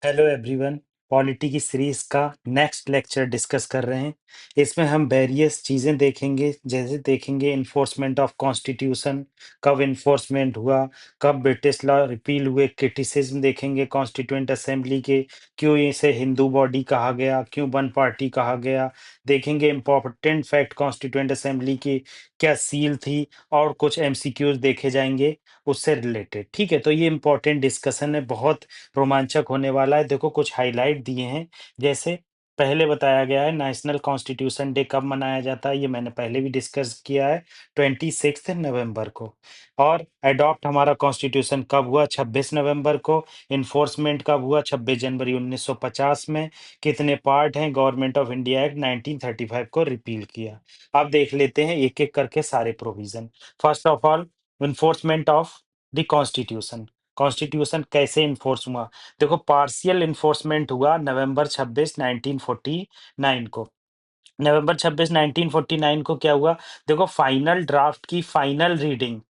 Hello everyone. Polity की series का next lecture discuss कर रहे हैं। इसमें हम वेरियस चीज़ें देखेंगे, जैसे देखेंगे इन्फोर्समेंट ऑफ कॉन्स्टिट्यूशन, कब इन्फोर्समेंट हुआ, कब ब्रिटिश लॉ रिपील हुए, क्रिटिसिज्म देखेंगे कॉन्स्टिट्यूएंट असेंबली के, क्यों इसे हिंदू बॉडी कहा गया, क्यों वन पार्टी कहा गया। देखेंगे इम्पोर्टेंट फैक्ट कॉन्स्टिट्यूएंट असेंबली की क्या सील थी, और कुछ एमसीक्यूज देखे जाएंगे उससे रिलेटेड। ठीक है, तो ये इंपॉर्टेंट डिस्कशन है, बहुत रोमांचक होने वाला है। देखो कुछ हाइलाइट दिए हैं, जैसे पहले बताया गया है नेशनल कॉन्स्टिट्यूशन डे कब मनाया जाता है, ये मैंने पहले भी डिस्कस किया है, 26 नवंबर को। और अडॉप्ट हमारा कॉन्स्टिट्यूशन कब हुआ, 26 नवंबर को। इन्फोर्समेंट कब हुआ, 26 जनवरी 1950 में। कितने पार्ट हैं, गवर्नमेंट ऑफ इंडिया एक्ट 1935 को रिपील किया। अब देख लेते हैं एक एक करके सारे provision. First of all, enforcement of the constitution. Constitution कैसे इन्फोर्स हुआ। देखो पार्शियल इन्फोर्समेंट हुआ नवंबर 26 1949 को। नवंबर 26 1949 को क्या हुआ। देखो फाइनल ड्राफ्ट की फाइनल रीडिंग,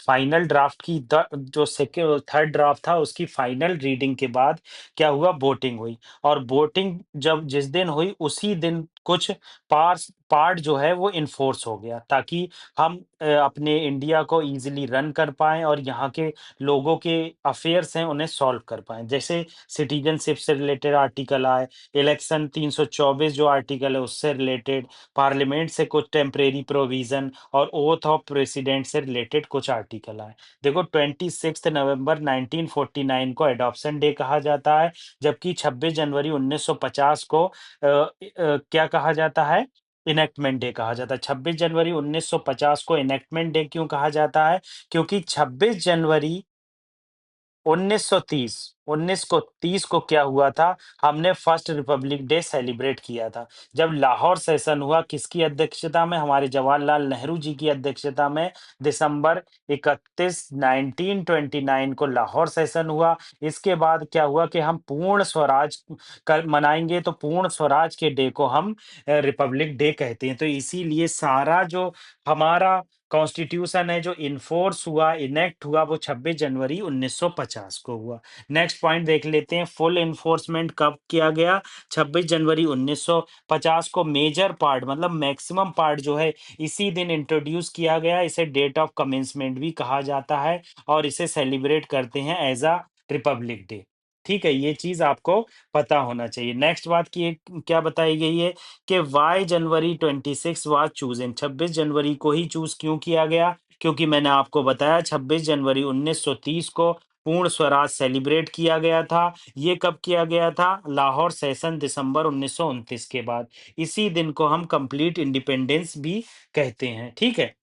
फाइनल ड्राफ्ट की जो सेकेंड थर्ड ड्राफ्ट था उसकी फाइनल रीडिंग के बाद क्या हुआ, वोटिंग हुई। और वोटिंग जब जिस दिन हुई उसी दिन कुछ पार्ट जो है वो इन्फोर्स हो गया, ताकि हम अपने इंडिया को इजीली रन कर पाएं और यहाँ के लोगों के अफेयर्स हैं उन्हें सॉल्व कर पाएं। जैसे सिटीजनशिप से रिलेटेड आर्टिकल आए, इलेक्शन 324 जो आर्टिकल है उससे रिलेटेड, पार्लियामेंट से कुछ टेम्परेरी प्रोविजन और ओथ ऑफ प्रेसिडेंट से रिलेटेड कुछ आर्टिकल आए। देखो 26 नवंबर 1949 को एडॉप्शन डे कहा जाता है, जबकि 26 जनवरी 1950 को क्या कहा जाता है, इनेक्टमेंट डे कहा जाता है। 26 जनवरी 1950 को इनेक्टमेंट डे क्यों कहा जाता है, क्योंकि 26 जनवरी 1930 1930 को क्या हुआ था, हमने फर्स्ट रिपब्लिक डे सेलिब्रेट किया था। जब लाहौर सेशन हुआ, किसकी अध्यक्षता में, हमारे जवाहरलाल नेहरू जी की अध्यक्षता में, दिसंबर 31 1929 को लाहौर सेशन हुआ। इसके बाद क्या हुआ कि हम पूर्ण स्वराज कर मनाएंगे, तो पूर्ण स्वराज के डे को हम रिपब्लिक डे कहते हैं। तो इसीलिए सारा जो हमारा कॉन्स्टिट्यूशन है जो इन्फोर्स हुआ, इनेक्ट हुआ, वो 26 जनवरी 1950 को हुआ। नेक्स्ट पॉइंट देख लेते हैं, फुल इन्फोर्समेंट कब किया गया, 26 जनवरी 1950 को। मेजर पार्ट मतलब मैक्सिमम पार्ट जो है इसी दिन इंट्रोड्यूस किया गया। इसे डेट ऑफ कमेंसमेंट भी कहा जाता है और इसे सेलिब्रेट करते हैं एज अ रिपब्लिक डे। ठीक है, ये चीज आपको पता होना चाहिए। नेक्स्ट बात की क्या बताई गई है कि वाई जनवरी 26 वाज चूजन, 26 जनवरी को ही चूज क्यों किया गया, क्योंकि मैंने आपको बताया 26 जनवरी 1930 को पूर्ण स्वराज सेलिब्रेट किया गया था। ये कब किया गया था, लाहौर सेशन दिसंबर 1929 के बाद। इसी दिन को हम कंप्लीट इंडिपेंडेंस भी कहते हैं। ठीक है,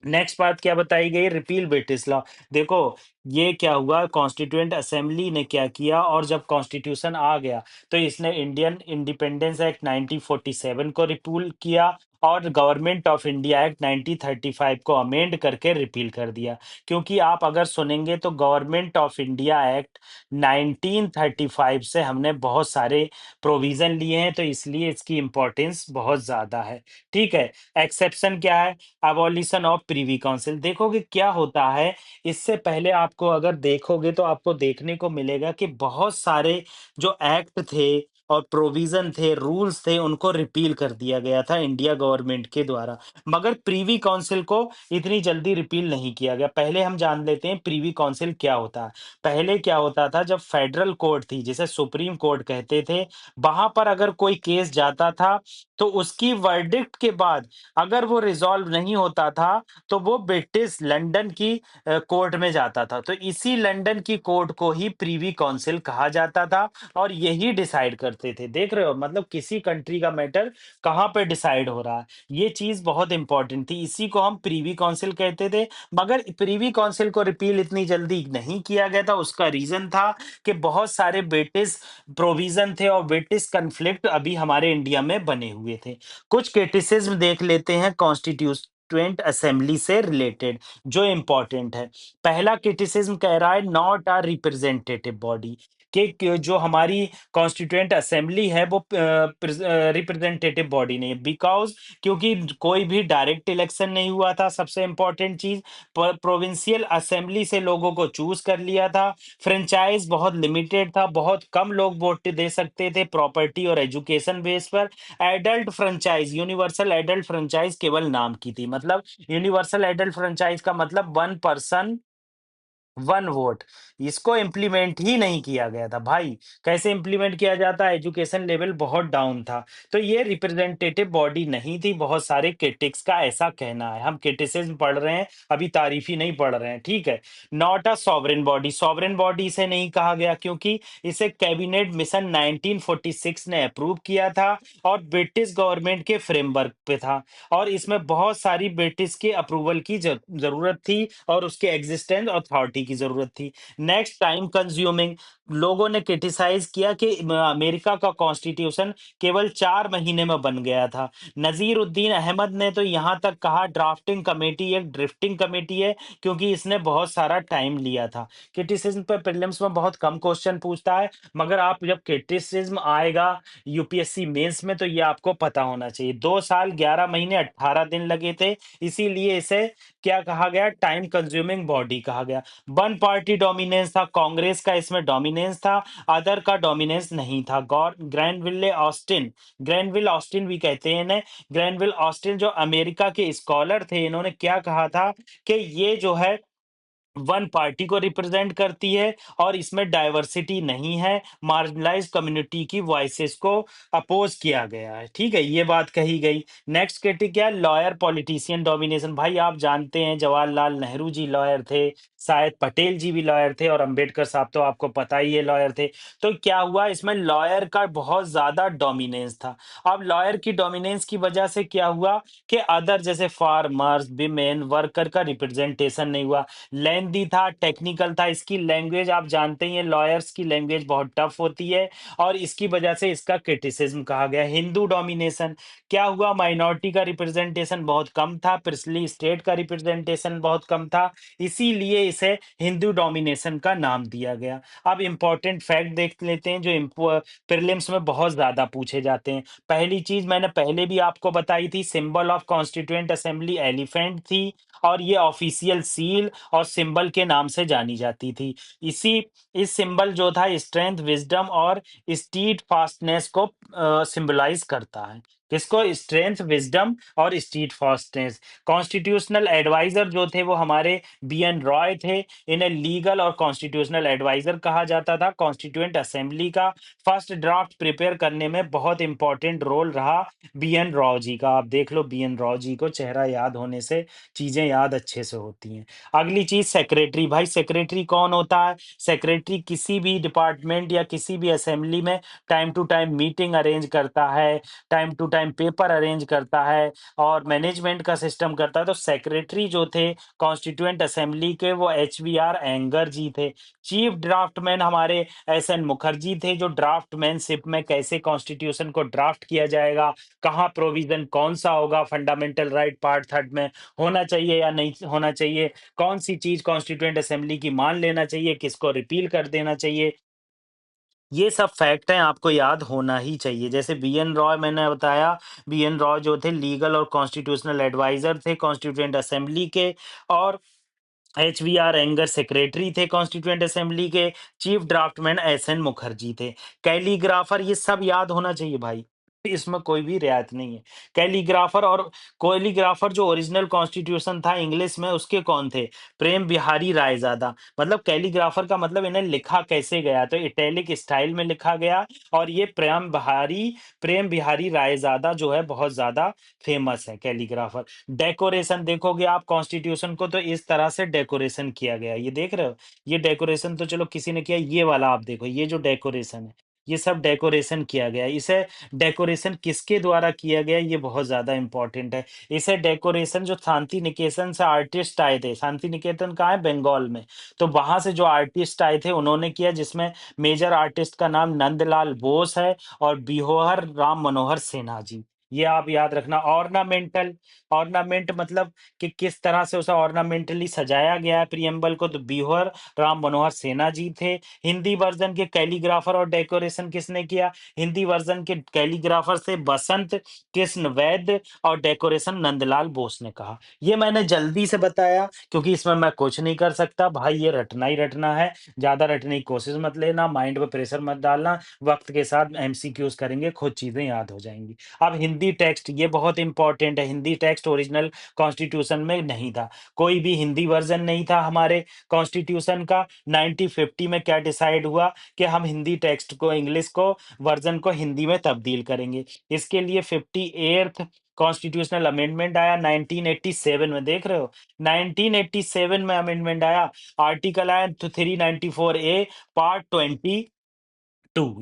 नेक्स्ट बात क्या बताई गई, रिपील ब्रिटिश लॉ। देखो ये क्या हुआ, कॉन्स्टिट्यूएंट असेंबली ने क्या किया, और जब कॉन्स्टिट्यूशन आ गया तो इसने इंडियन इंडिपेंडेंस एक्ट 1947 को रिपील किया और गवर्नमेंट ऑफ इंडिया एक्ट 1935 को अमेंड करके रिपील कर दिया। क्योंकि आप अगर सुनेंगे तो गवर्नमेंट ऑफ इंडिया एक्ट 1935 से हमने बहुत सारे प्रोविजन लिए हैं, तो इसलिए इसकी इंपॉर्टेंस बहुत ज्यादा है। ठीक है, एक्सेप्शन क्या है, अबॉलिशन ऑफ प्रीवी काउंसिल। देखोगे क्या होता है, इससे पहले आपको अगर देखोगे तो आपको देखने को मिलेगा कि बहुत सारे जो एक्ट थे और प्रोविजन थे, रूल्स थे, उनको रिपील कर दिया गया था इंडिया गवर्नमेंट के द्वारा। मगर प्रीवी काउंसिल को इतनी जल्दी रिपील नहीं किया गया। पहले हम जान लेते हैं प्रीवी काउंसिल क्या होता है। पहले क्या होता था, जब फेडरल कोर्ट थी जिसे सुप्रीम कोर्ट कहते थे, वहां पर अगर कोई केस जाता था तो उसकी वर्डिक्ट के बाद अगर वो रिजॉल्व नहीं होता था तो वो ब्रिटिश लंदन की कोर्ट में जाता था। तो इसी लंदन की कोर्ट को ही प्रीवी काउंसिल कहा जाता था और यही डिसाइड करते थे। देख रहे हो, मतलब किसी कंट्री का मैटर कहाँ पे डिसाइड हो रहा है, ये चीज बहुत इंपॉर्टेंट थी। इसी को हम प्रीवी काउंसिल कहते थे। मगर प्रीवी काउंसिल को रिपील इतनी जल्दी नहीं किया गया था, उसका रीजन था कि बहुत सारे ब्रिटिश प्रोविजन थे और ब्रिटिश कन्फ्लिक्ट अभी हमारे इंडिया में बने हुए थे। कुछ क्रिटिसिज्म देख लेते हैं कॉन्स्टिट्यूएंट असेंबली से रिलेटेड जो इंपॉर्टेंट है। पहला क्रिटिसिज्म कह रहा है नॉट अ रिप्रेजेंटेटिव बॉडी। कि जो हमारी कॉन्स्टिट्यूएंट असेंबली है वो रिप्रेजेंटेटिव बॉडी नहीं है, बिकॉज क्योंकि कोई भी डायरेक्ट इलेक्शन नहीं हुआ था। सबसे इंपॉर्टेंट चीज, प्रोविंशियल असेंबली से लोगों को चूज कर लिया था। फ्रेंचाइज बहुत लिमिटेड था, बहुत कम लोग वोट दे सकते थे प्रॉपर्टी और एजुकेशन बेस पर। Adult franchise, universal adult franchise केवल नाम की थी। मतलब यूनिवर्सल एडल्ट फ्रेंचाइज का मतलब वन पर्सन वन वोट, इसको इम्प्लीमेंट ही नहीं किया गया था भाई। कैसे इम्प्लीमेंट किया जाता, एजुकेशन लेवल बहुत डाउन था। तो ये रिप्रेजेंटेटिव बॉडी नहीं थी, बहुत सारे क्रिटिक्स का ऐसा कहना है। हम क्रिटिसिज्म पढ़ रहे हैं, अभी तारीफी नहीं पढ़ रहे हैं, ठीक है। Not a sovereign body, sovereign body इसे नहीं कहा गया क्योंकि इसे कैबिनेट मिशन 1946 ने अप्रूव किया था और ब्रिटिश गवर्नमेंट के फ्रेमवर्क पे था। और इसमें बहुत सारी ब्रिटिश के अप्रूवल की जरूरत थी और उसके एग्जिस्टेंस अथॉरिटी की जरूरत थी। Next, time consuming. लोगों ने क्रिटिसाइज किया कि अमेरिका का कॉन्स्टिट्यूशन केवल 4 महीने में बन गया था। नजीर उद्दीन अहमद ने तो यहाँ तक कहा ड्राफ्टिंग कमेटी एक ड्रिफ्टिंग कमेटी है क्योंकि इसने बहुत सारा टाइम लिया था। क्रिटिसिज्म पर प्रीलिम्स में बहुत कम क्वेश्चन पूछता है, मगर आप जब क्रिटिसिज्म आएगा यूपीएससी मेंस में तो ये आपको पता होना चाहिए। 2 साल 11 महीने 18 दिन लगे थे, इसीलिए इसे क्या कहा गया, टाइम कंज्यूमिंग बॉडी कहा गया। वन पार्टी डोमिनेंस था, कांग्रेस का इसमें डोमिनेंस था, अदर का डोमिनेंस नहीं था। गॉर ग्रैनविले ऑस्टिन, ग्रैनविल ऑस्टिन भी कहते हैं इन्हें, ग्रैनविल ऑस्टिन जो अमेरिका के स्कॉलर थे, इन्होंने क्या कहा था कि ये जो है वन पार्टी को रिप्रेजेंट करती है और इसमें डाइवर्सिटी नहीं है, मार्जिनलाइज्ड कम्युनिटी की वॉइसेस को अपोज किया गया है, ठीक है, ये बात कही गई। नेक्स्ट कैटेगरी क्या, लॉयर पॉलिटिशियन डोमिनेशन। भाई आप जानते हैं जवाहरलाल नेहरू जी लॉयर थे, शायद पटेल जी भी लॉयर थे और अंबेडकर साहब तो आपको पता ही है लॉयर थे। तो क्या हुआ, इसमें लॉयर का बहुत ज्यादा डोमिनेंस था। अब लॉयर की डोमिनेंस की वजह से क्या हुआ कि अदर जैसे फार्मर्स, विमेन, वर्कर का रिप्रेजेंटेशन नहीं हुआ। लेंदी था, टेक्निकल था, इसकी लैंग्वेज आप जानते ही हैं, लॉयर्स की लैंग्वेज बहुत टफ होती है और इसकी वजह से इसका क्रिटिसिज्म कहा गया। हिंदू डोमिनेशन, क्या हुआ, माइनॉरिटी का रिप्रेजेंटेशन बहुत कम था, पिछली स्टेट का रिप्रेजेंटेशन बहुत कम था, इसीलिए इसे हिंदू डोमिनेशन का नाम दिया गया। अब इंपॉर्टेंट फैक्ट देख लेते हैं जो प्रीलिम्स में बहुत ज्यादा पूछे जाते हैं। पहली चीज मैंने पहले भी आपको बताई थी, symbol of constituent assembly elephant थी और ये ऑफिशियल सील और सिंबल के नाम से जानी जाती थी। इसी इस सिंबल जो था स्ट्रेंथ, विजडम और स्टीड फास्टनेस को सिंबलाइज करता है। किसको, स्ट्रेंथ, विजडम और स्टीड फास्टनेस। कॉन्स्टिट्यूशनल एडवाइजर जो थे वो हमारे बी एन रॉय थे, इन्हें लीगल और कॉन्स्टिट्यूशनल एडवाइजर कहा जाता था। कॉन्स्टिट्यूएंट असेंबली का फर्स्ट ड्राफ्ट प्रिपेयर करने में बहुत इंपॉर्टेंट रोल रहा बी एन राव जी का। आप देख लो बी एन राव जी को, चेहरा याद होने से चीजें याद अच्छे से होती हैं। अगली चीज सेक्रेटरी। भाई सेक्रेटरी कौन होता है, सेक्रेटरी किसी भी डिपार्टमेंट या किसी भी असेंबली में time to time meeting arrange करता है, time to time paper arrange करता है और मैनेजमेंट का सिस्टम करता है। तो सेक्रेटरी जो थे कॉन्स्टिट्यूएंट असेंबली के, वो एच वी आर एंगर जी थे। चीफ ड्राफ्टमैन हमारे एस एन मुखर्जी थे, जो ड्राफ्टमैनशिप में कैसे कॉन्स्टिट्यूशन को ड्राफ्ट किया जाएगा, कहाँ प्रोविजन कौन सा होगा, फंडामेंटल राइट पार्ट थर्ड में होना चाहिए या नहीं होना चाहिए, कौन सी चीज कॉन्स्टिट्यूएंट असेंबली की मान लेना चाहिए, किसको रिपील कर देना चाहिए, ये सब फैक्ट हैं, आपको याद होना ही चाहिए। जैसे बी एन रॉय मैंने बताया, बी एन रॉय जो थे लीगल और कॉन्स्टिट्यूशनल एडवाइजर थे कॉन्स्टिट्यूएंट असेंबली के, और H V R Iengar secretary थे कॉन्स्टिट्यूएंट असेंबली के, chief draftsman S N Mukherjee थे। कैलीग्राफर, ये सब याद होना चाहिए भाई, इसमें कोई भी रियायत नहीं है। कैलीग्राफर, और कोलीग्राफर जो ओरिजिनल कॉन्स्टिट्यूशन था इंग्लिश में उसके कौन थे, प्रेम बिहारी रायजादा। मतलब कैलीग्राफर का मतलब इन्हें लिखा कैसे गया, तो इटैलिक स्टाइल में लिखा गया। और ये प्रेम बिहारी रायजादा जो है बहुत ज्यादा फेमस है कैलीग्राफर। डेकोरेशन देखोगे आप कॉन्स्टिट्यूशन को तो इस तरह से डेकोरेशन किया गया है। ये देख रहे हो, ये डेकोरेशन तो चलो किसी ने किया, ये वाला आप देखो, ये जो डेकोरेशन है, ये सब डेकोरेशन किया गया है। इसे डेकोरेशन किसके द्वारा किया गया, ये बहुत ज्यादा इंपॉर्टेंट है। इसे डेकोरेशन जो शांति निकेतन से आर्टिस्ट आए थे, शांति निकेतन कहाँ है, बंगाल में, तो वहां से जो आर्टिस्ट आए थे उन्होंने किया, जिसमें मेजर आर्टिस्ट का नाम नंदलाल बोस है और बिहोहर राम मनोहर सिन्हा जी। ये आप याद रखना। ऑर्नामेंटल, ऑर्नामेंट मतलब कि किस तरह से उसे ऑर्नामेंटली सजाया गया है प्रिएम्बल को, तो बीहर राम मनोहर सिन्हा जी थे। हिंदी वर्जन के कैलीग्राफर और डेकोरेशन किसने किया? हिंदी वर्जन के कैलीग्राफर से बसंत कृष्ण वैद्य और डेकोरेशन नंदलाल बोस ने कहा। ये मैंने जल्दी से बताया क्योंकि इसमें मैं कुछ नहीं कर सकता भाई, ये रटना ही रटना है। ज्यादा रटने की कोशिश मत लेना, माइंड पे प्रेशर मत डालना। वक्त के साथ एमसीक्यूज करेंगे, खुद चीजें याद हो जाएंगी। अब हिंदी टेक्स्ट, ये बहुत इंपॉर्टेंट है। हिंदी टेक्स्ट ओरिजिनल कॉन्स्टिट्यूशन में नहीं था, कोई भी हिंदी वर्जन नहीं था हमारे कॉन्स्टिट्यूशन का। 1950 में क्या डिसाइड हुआ कि हम हिंदी टेक्स्ट को, इंग्लिश को, वर्जन को हिंदी में तब्दील करेंगे। इसके लिए 58th कॉन्स्टिट्यूशनल अमेंडमेंट आया 1987 में, देख रहे हो, 1987 में अमेंडमेंट आया। आर्टिकल आया 394 ए पार्ट 22,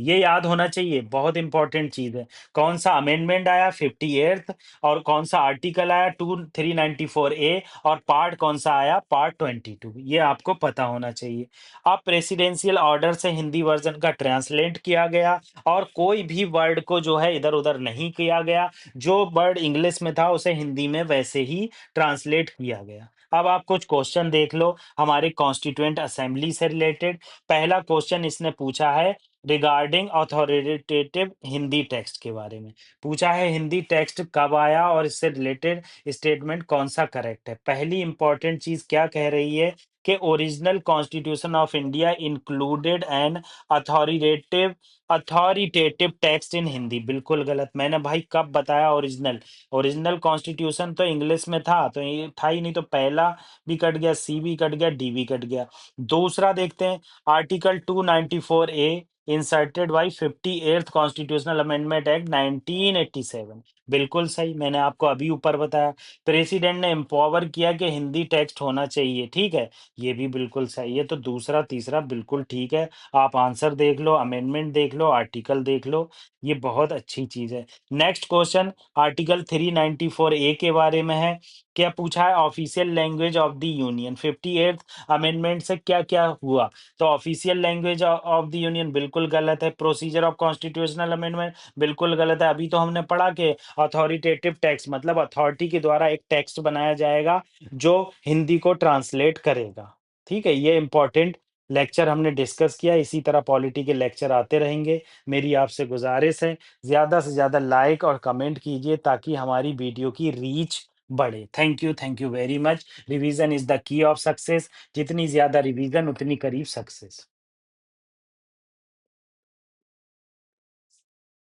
ये याद होना चाहिए, बहुत इंपॉर्टेंट चीज है। कौन सा अमेंडमेंट आया? 58th। और कौन सा आर्टिकल आया? 394 ए। और पार्ट कौन सा आया? पार्ट 22, ये आपको पता होना चाहिए। अब प्रेसिडेंशियल ऑर्डर से हिंदी वर्जन का ट्रांसलेट किया गया और कोई भी वर्ड को जो है इधर उधर नहीं किया गया। जो वर्ड इंग्लिश में था उसे हिंदी में वैसे ही ट्रांसलेट किया गया। अब आप कुछ क्वेश्चन देख लो हमारे कॉन्स्टिट्यूएंट असेंबली से रिलेटेड। पहला क्वेश्चन इसने पूछा है रिगार्डिंग अथॉरिटेटिव हिंदी टेक्स्ट के बारे में पूछा है। हिंदी टेक्स्ट कब आया और इससे रिलेटेड स्टेटमेंट कौन सा करेक्ट है? पहली इंपॉर्टेंट चीज क्या कह रही है कि original constitution of India included N authoritative authoritative text in Hindi. बिल्कुल गलत। मैंने भाई कब बताया ओरिजिनल? ओरिजिनल कॉन्स्टिट्यूशन तो इंग्लिश में था, तो ये था ही नहीं, तो पहला भी कट गया, सी भी कट गया, डी भी कट गया। दूसरा देखते हैं, article 294 A inserted by 58th constitutional amendment act 1987। बिल्कुल सही, मैंने आपको अभी ऊपर बताया। प्रेसिडेंट ने एम्पावर किया कि हिंदी टेक्स्ट होना चाहिए, ठीक है, ये भी बिल्कुल सही है। तो दूसरा तीसरा बिल्कुल ठीक है। आप आंसर देख लो, अमेंडमेंट देख लो, आर्टिकल देख लो, ये बहुत अच्छी चीज है। नेक्स्ट क्वेश्चन आर्टिकल 394 ए के बारे में है। क्या पूछा है? Official language of the union. 58th amendment से क्या क्या हुआ? तो official language of the union बिल्कुल गलत है। प्रोसीजर ऑफ कॉन्स्टिट्यूशनल अमेंडमेंट बिल्कुल गलत है। अभी तो हमने पढ़ा कि अथॉरिटेटिव टेक्स्ट मतलब अथॉरिटी के द्वारा एक टेक्स्ट बनाया जाएगा जो हिंदी को ट्रांसलेट करेगा। ठीक है, ये इंपॉर्टेंट लेक्चर हमने डिस्कस किया। इसी तरह पॉलिटी के लेक्चर आते रहेंगे। मेरी आपसे गुजारिश है, ज्यादा से ज्यादा लाइक और कमेंट कीजिए ताकि हमारी वीडियो की रीच बढ़े। Thank you very much. Revision is the key of success. जितनी ज्यादा रिवीजन उतनी करीब सक्सेस।